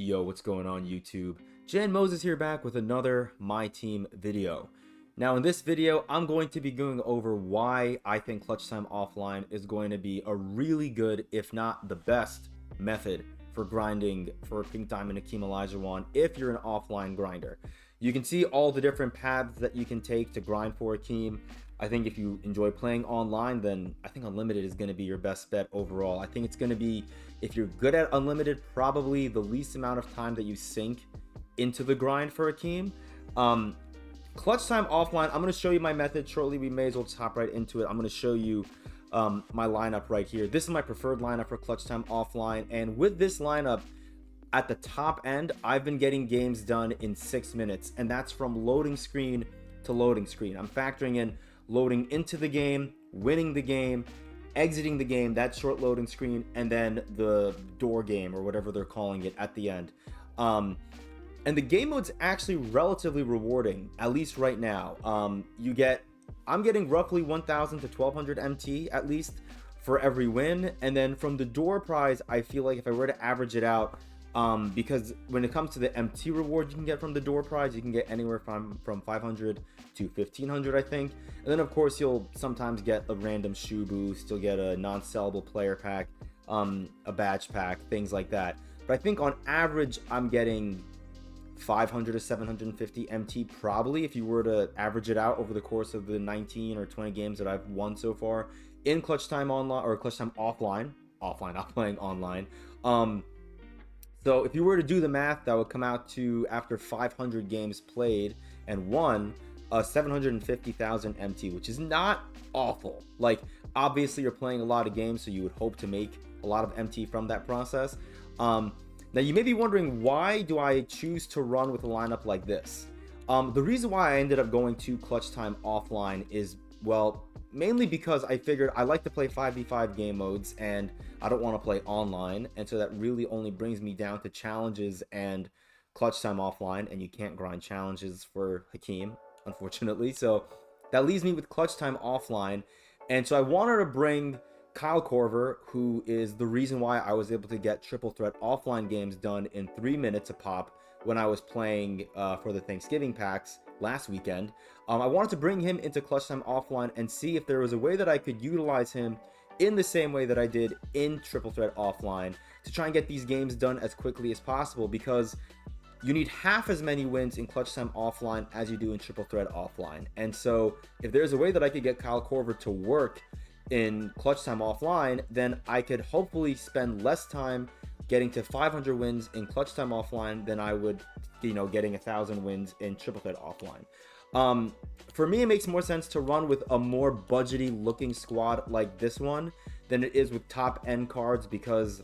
Yo, what's going on YouTube? Jan Moses here back with another My Team video. Now in this video, I'm going to be going over why I think Clutch Time Offline is going to be a really good, if not the best, method for grinding for Pink Diamond Hakeem Olajuwon if you're an offline grinder. You can see all the different paths that you can take to grind for Hakeem. I think if you enjoy playing online, then I think Unlimited is going to be your best bet overall. I think it's going to be, if you're good at Unlimited, probably the least amount of time that you sink into the grind for Hakeem. Clutch Time Offline, I'm going to show you my method shortly. We may as well just hop right into it. I'm going to show you my lineup right here. This is my preferred lineup for Clutch Time Offline. And with this lineup, at the top end, I've been getting games done in 6 minutes. And that's from loading screen to loading screen. I'm factoring in loading into the game, winning the game, exiting the game, that short loading screen, and then the door game or whatever they're calling it at the end. And the game mode's actually relatively rewarding, at least right now. I'm getting roughly 1,000 to 1,200 MT at least for every win. And then from the door prize, I feel like if I were to average it out, because when it comes to the MT reward you can get from the door prize, you can get anywhere from 500 to 1,500, I think. And then of course you'll sometimes get a random shoe boost, you'll get a non-sellable player pack, a badge pack, things like that. But I think on average I'm getting 500 to 750 MT probably, if you were to average it out over the course of the 19 or 20 games that I've won so far in Clutch Time Online or Clutch Time Offline, not playing online. So if you were to do the math, that would come out to, after 500 games played and won, 750,000 MT, which is not awful. Like, obviously you're playing a lot of games, so you would hope to make a lot of MT from that process. Now you may be wondering, why do I choose to run with a lineup like this? The reason why I ended up going to Clutch Time Offline is, well, mainly because I figured I like to play 5v5 game modes and I don't want to play online, and so that really only brings me down to challenges and Clutch Time Offline, and you can't grind challenges for Hakeem, unfortunately. So that leaves me with Clutch Time Offline, and so I wanted to bring Kyle Korver, who is the reason why I was able to get triple threat offline games done in 3 minutes a pop when I was playing for the Thanksgiving packs last weekend. I wanted to bring him into Clutch Time Offline and see if there was a way that I could utilize him in the same way that I did in triple threat offline to try and get these games done as quickly as possible, because you need half as many wins in Clutch Time Offline as you do in triple threat offline. And so if there's a way that I could get Kyle Korver to work in Clutch Time Offline, then I could hopefully spend less time getting to 500 wins in Clutch Time Offline than I would, getting 1,000 wins in triple threat offline. For me, it makes more sense to run with a more budgety looking squad like this one than it is with top end cards, because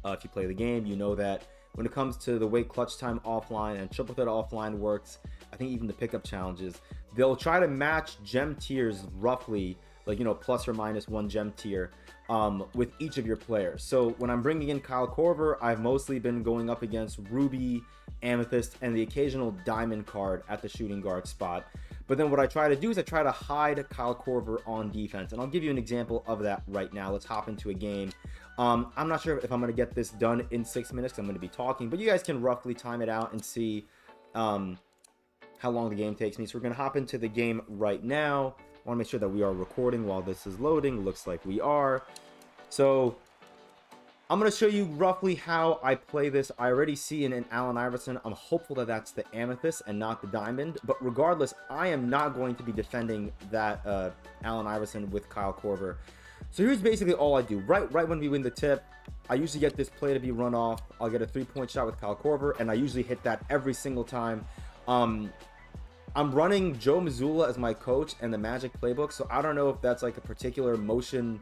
if you play the game, you know that when it comes to the way Clutch Time Offline and triple threat offline works, I think even the pickup challenges, they'll try to match gem tiers roughly, like, plus or minus 1 gem tier with each of your players. So when I'm bringing in Kyle Korver, I've mostly been going up against Ruby, Amethyst, and the occasional Diamond card at the shooting guard spot. But then what I try to do is I try to hide Kyle Korver on defense, and I'll give you an example of that right now. Let's hop into a game. I'm not sure if I'm going to get this done in 6 minutes, 'cause I'm going to be talking, but you guys can roughly time it out and see how long the game takes me. So we're going to hop into the game right now. I want to make sure that we are recording while this is loading. Looks like we are. So I'm going to show you roughly how I play this. I already see an Allen Iverson. I'm hopeful that that's the Amethyst and not the Diamond. But regardless, I am not going to be defending that Allen Iverson with Kyle Korver. So here's basically all I do. Right when we win the tip, I usually get this play to be run off. I'll get a 3-point shot with Kyle Korver, and I usually hit that every single time. I'm running Joe Mazzulla as my coach and the Magic playbook, so I don't know if that's like a particular motion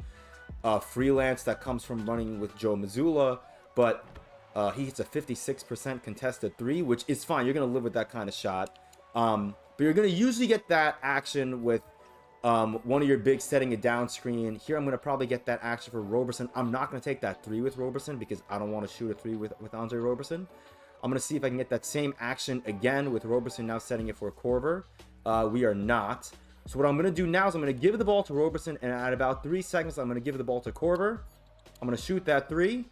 freelance that comes from running with Joe Mazzulla, but he hits a 56% contested 3, which is fine. You're going to live with that kind of shot. But you're going to usually get that action with one of your bigs setting a down screen. Here I'm going to probably get that action for Roberson. I'm not going to take that 3 with Roberson because I don't want to shoot a 3 with Andre Roberson. I'm going to see if I can get that same action again with Roberson now setting it for Korver. We are not. So what I'm going to do now is I'm going to give the ball to Roberson, and at about 3 seconds, I'm going to give the ball to Korver. I'm going to shoot that 3,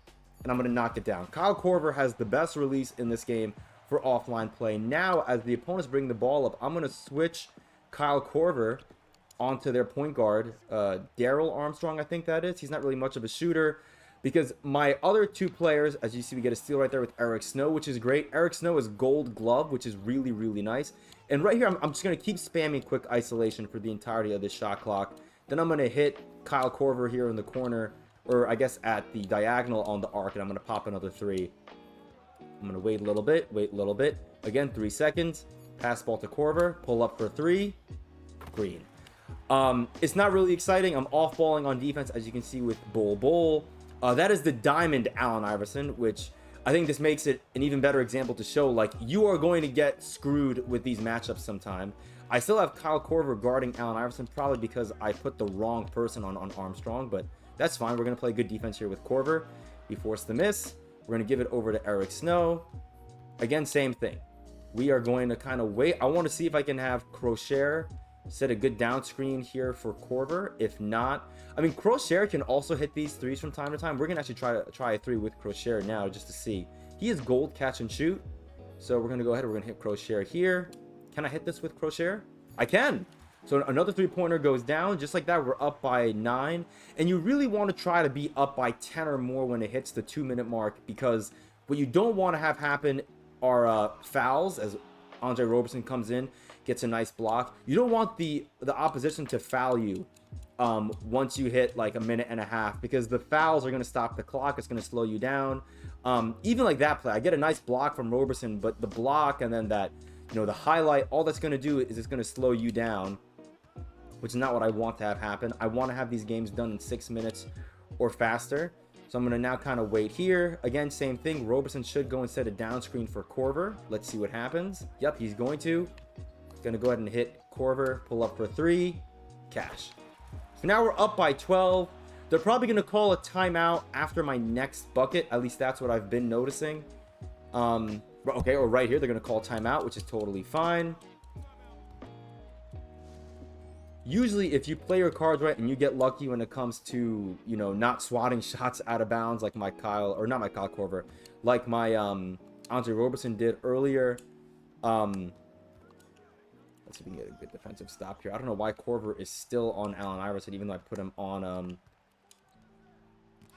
and I'm going to knock it down. Kyle Korver has the best release in this game for offline play. Now, as the opponents bring the ball up, I'm going to switch Kyle Korver onto their point guard, Daryl Armstrong, I think that is. He's not really much of a shooter, because my other two players, as you see, we get a steal right there with Eric Snow, which is great. Eric Snow is gold glove, which is really, really nice. And right here, I'm just going to keep spamming quick isolation for the entirety of this shot clock. Then I'm going to hit Kyle Korver here in the corner, or I guess at the diagonal on the arc, and I'm going to pop another three. I'm going to wait a little bit. Again, 3 seconds. Pass ball to Korver. Pull up for three. Green. It's not really exciting. I'm off-balling on defense, as you can see with Bull. That is the diamond Allen Iverson, which I think this makes it an even better example to show, like, you are going to get screwed with these matchups sometime. I still have Kyle Korver guarding Allen Iverson, probably because I put the wrong person on Armstrong, but that's fine. We're going to play good defense here with Korver. He forced the miss. We're going to give it over to Eric Snow. Again, same thing. We are going to kind of wait. I want to see if I can have Crochet set a good down screen here for Korver. If not, I mean, Crochet can also hit these threes from time to time. We're going to actually try a three with Crochet now just to see. He is gold catch and shoot. So we're going to go ahead. We're going to hit Crochet here. Can I hit this with Crochet? I can. So another three-pointer goes down. Just like that, we're up by 9. And you really want to try to be up by 10 or more when it hits the 2-minute mark, because what you don't want to have happen are fouls, as Andre Roberson comes in, gets a nice block. You don't want the opposition to foul you once you hit like a minute and a half, because the fouls are going to stop the clock. It's going to slow you down. Even like that play, I get a nice block from Roberson, but the block and then that, the highlight, all that's going to do is it's going to slow you down, which is not what I want to have happen. I want to have these games done in 6 minutes or faster. So I'm going to now kind of wait here. Again, same thing. Roberson should go and set a down screen for Korver. Let's see what happens. Yep, he's going to. He's going to go ahead and hit Korver, pull up for 3, cash. So now we're up by 12. They're probably going to call a timeout after my next bucket. At least that's what I've been noticing. Okay, or right here, they're going to call timeout, which is totally fine. Usually, if you play your cards right and you get lucky when it comes to, not swatting shots out of bounds like my not my Kyle Korver, like my Andre Roberson did earlier. Let's see if we can get a good defensive stop here. I don't know why Korver is still on Allen Iverson, even though I put him on.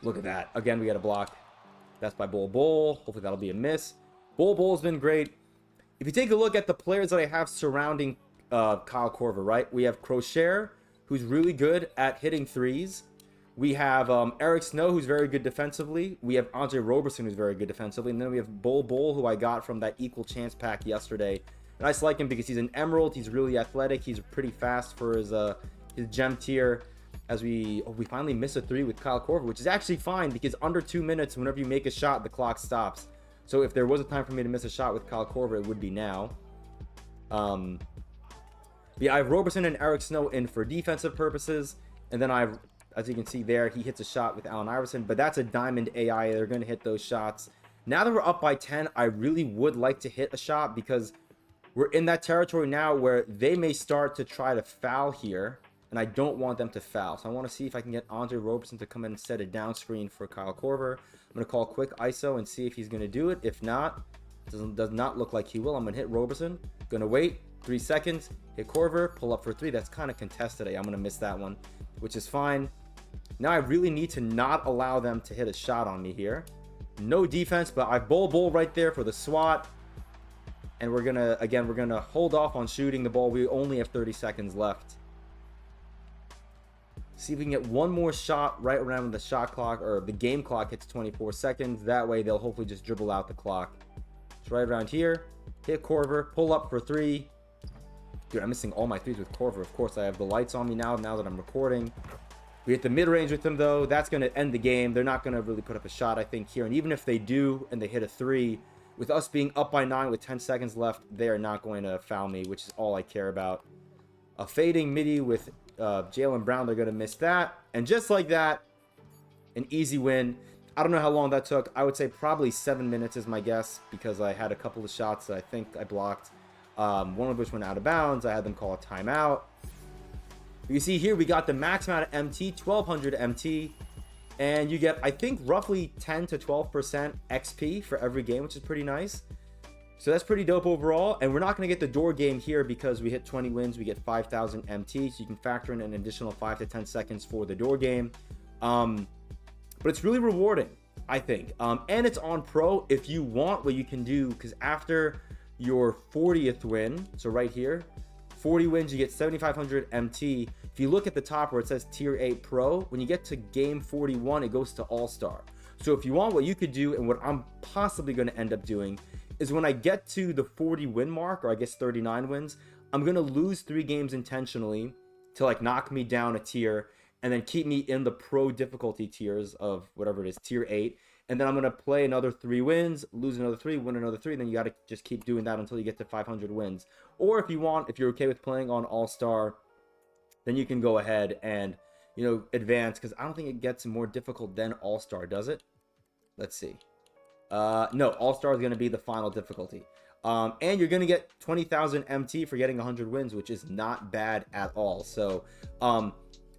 Look at that. Again, we got a block. That's by Bull. Hopefully that'll be a miss. Bull has been great. If you take a look at the players that I have surrounding Kyle Korver, right? We have Crochet, who's really good at hitting threes. We have Eric Snow, who's very good defensively. We have Andre Roberson, who's very good defensively. And then we have Bull, who I got from that equal chance pack yesterday. And I just like him because he's an emerald. He's really athletic. He's pretty fast for his gem tier. As we finally miss a 3 with Kyle Korver, which is actually fine, because under 2 minutes, whenever you make a shot, the clock stops. So if there was a time for me to miss a shot with Kyle Korver, it would be now. Yeah, I have Roberson and Eric Snow in for defensive purposes. And then as you can see there, he hits a shot with Allen Iverson. But that's a diamond AI. They're going to hit those shots. Now that we're up by 10, I really would like to hit a shot, because we're in that territory now where they may start to try to foul here. And I don't want them to foul. So I want to see if I can get Andre Roberson to come in and set a down screen for Kyle Korver. I'm going to call quick ISO and see if he's going to do it. If not, does not look like he will. I'm going to hit Roberson. Going to wait 3 seconds. Hit Korver. Pull up for 3. That's kind of contested. I'm going to miss that one, which is fine. Now I really need to not allow them to hit a shot on me here. No defense, but I bull right there for the swat. And we're going to hold off on shooting the ball. We only have 30 seconds left. See if we can get one more shot right around when the shot clock, or the game clock, hits 24 seconds. That way they'll hopefully just dribble out the clock. It's right around here. Hit Korver. Pull up for 3. Dude, I'm missing all my 3s with Korver. Of course, I have the lights on me now that I'm recording. We hit the mid-range with them, though. That's going to end the game. They're not going to really put up a shot, I think, here. And even if they do and they hit a 3, with us being up by 9 with 10 seconds left, they are not going to foul me, which is all I care about. A fading midi with Jaylen Brown, they're going to miss that. And just like that, an easy win. I don't know how long that took. I would say probably 7 minutes is my guess, because I had a couple of shots that I think I blocked. One of which went out of bounds. I had them call a timeout. You see here, we got the max amount of MT, 1200 MT. And you get, I think, roughly 10 to 12% XP for every game, which is pretty nice. So that's pretty dope overall. And we're not going to get the door game here because we hit 20 wins. We get 5,000 MT. So you can factor in an additional 5 to 10 seconds for the door game. But it's really rewarding, I think. And it's on pro. If you want, what you can do, because after your 40th win, so right here, 40 wins, you get 7,500 MT. If you look at the top where it says Tier 8 Pro, when you get to game 41, it goes to All-Star. So if you want, what you could do, and what I'm possibly going to end up doing, is when I get to the 40 win mark, or I guess 39 wins, I'm going to lose 3 games intentionally to like knock me down a tier, and then keep me in the pro difficulty tiers of whatever it is, Tier 8. And then I'm going to play another 3 wins, lose another 3, win another 3. Then you got to just keep doing that until you get to 500 wins. Or if you want, if you're okay with playing on All-Star, then you can go ahead and, you know, advance. Because I don't think it gets more difficult than All-Star, does it? Let's see. No, All-Star is going to be the final difficulty. And you're going to get 20,000 MT for getting 100 wins, which is not bad at all. So,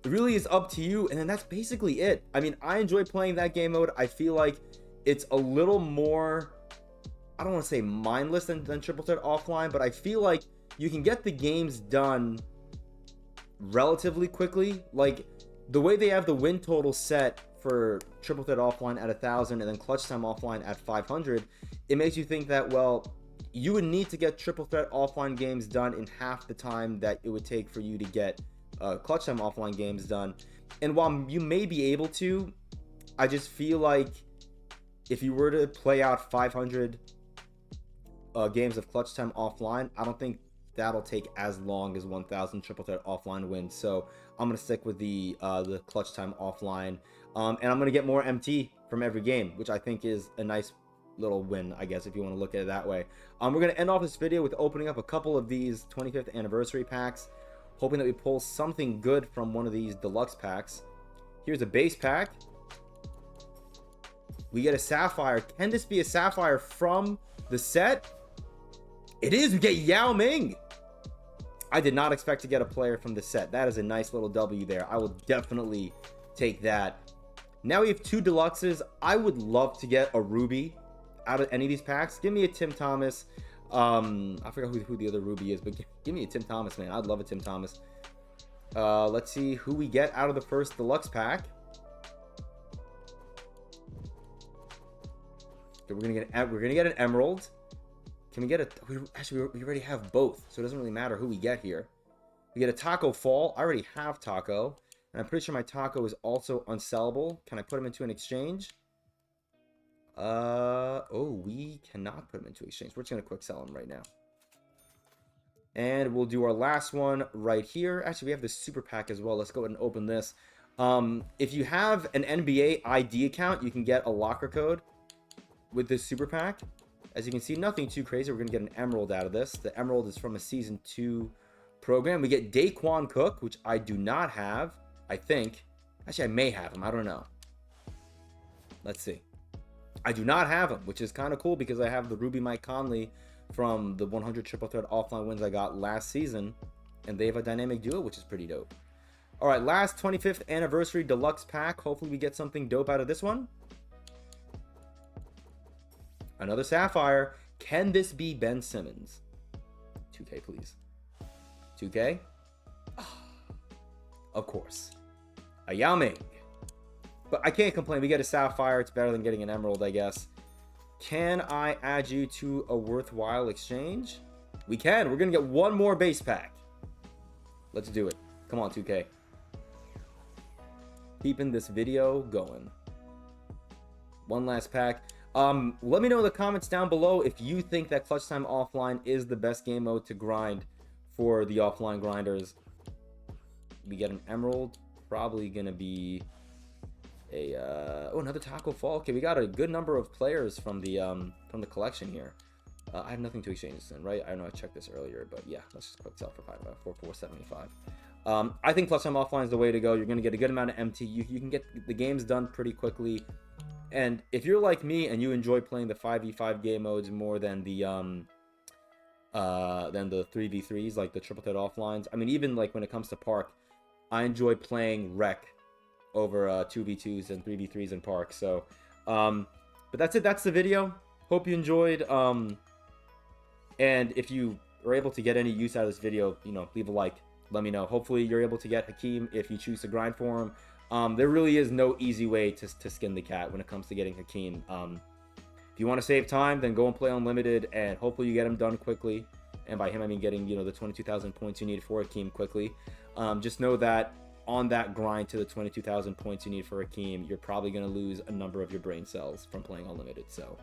it really is up to you. And then that's basically it. I mean, I enjoy playing that game mode. I feel like it's a little more, I don't want to say mindless than Triple Threat Offline, but I feel like you can get the games done relatively quickly. Like the way they have the win total set for Triple Threat Offline at 1,000 and then Clutch Time Offline at 500, it makes you think that, well, you would need to get Triple Threat Offline games done in half the time that it would take for you to get Clutch Time Offline games done. And while you may be able to, I just feel like if you were to play out 500 games of Clutch Time Offline, I don't think that'll take as long as 1,000 Triple Threat Offline wins. So I'm gonna stick with the Clutch Time Offline, and I'm gonna get more MT from every game, which I think is a nice little win, I guess, if you want to look at it that way. We're gonna end off this video with opening up a couple of these 25th anniversary packs, hoping that we pull something good from one of these deluxe packs. Here's a base pack. We get a Sapphire. Can this be a Sapphire from the set? It is. We get Yao Ming. I did not expect to get a player from the set. That is a nice little W there. I will definitely take that. Now we have 2 deluxes. I would love to get a Ruby out of any of these packs. Give me a Tim Thomas. I forgot who the other Ruby is, but give me a Tim Thomas, man. I'd love a Tim Thomas. Let's see who we get out of the first deluxe pack. So we're gonna get an Emerald. Can we get a? Actually, we already have both, so it doesn't really matter who we get here. We get a Taco Fall. I already have Taco, and I'm pretty sure my Taco is also unsellable. Can I put him into an exchange? Oh, we cannot put him into exchange. We're just gonna quick sell him right now. And we'll do our last one right here. Actually, we have this super pack as well. Let's go ahead and open this. If you have an NBA ID account, you can get a locker code with this super pack. As you can see, nothing too crazy. We're gonna get an Emerald out of this. The Emerald is from a Season 2 program. We get Daquan Cook, which I do not have, I think. Actually, I may have him. I don't know. Let's see. I do not have him, which is kind of cool because I have the Ruby Mike Conley from the 100 Triple Threat Offline wins I got last season, and they have a dynamic duo, which is pretty dope. All right, last 25th anniversary deluxe pack. Hopefully we get something dope out of this one. Another Sapphire. Can this be Ben Simmons? 2K, please. 2K? Of course. A Yao Ming. But I can't complain. We get a Sapphire. It's better than getting an Emerald, I guess. Can I add you to a worthwhile exchange? We can. We're going to get one more base pack. Let's do it. Come on, 2K. Keeping this video going. One last pack. Let me know in the comments down below if you think that Clutch Time Offline is the best game mode to grind for the offline grinders. We get an Emerald. Probably going to be a another Taco Fall. Okay, we got a good number of players from the collection here. I have nothing to exchange this in, right? I know I checked this earlier, but yeah, let's just quick sell for 4,475. I think Clutch Time Offline is the way to go. You're gonna get a good amount of MT. You can get the games done pretty quickly, and if you're like me and you enjoy playing the 5v5 game modes more than the 3v3s, like the Triple Threat Offlines. I mean, even like when it comes to Park, I enjoy playing Rec over 2v2s and 3v3s in park. So, but that's it. That's the video. Hope you enjoyed. And if you are able to get any use out of this video, you know, leave a like. Let me know. Hopefully you're able to get Hakeem if you choose to grind for him. There really is no easy way to skin the cat when it comes to getting Hakeem. If you want to save time, then go and play Unlimited, and hopefully you get him done quickly. And by him, I mean getting, you know, the 22,000 points you need for Hakeem quickly. Just know that on that grind to the 22,000 points you need for Hakeem, you're probably going to lose a number of your brain cells from playing Unlimited. So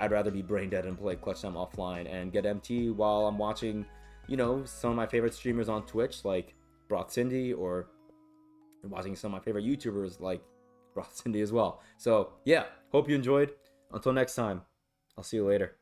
I'd rather be brain dead and play Clutch Time offline and get MT while I'm watching, you know, some of my favorite streamers on Twitch like Broth Cindy, or watching some of my favorite YouTubers like Broth Cindy as well. So yeah, hope you enjoyed. Until next time, I'll see you later.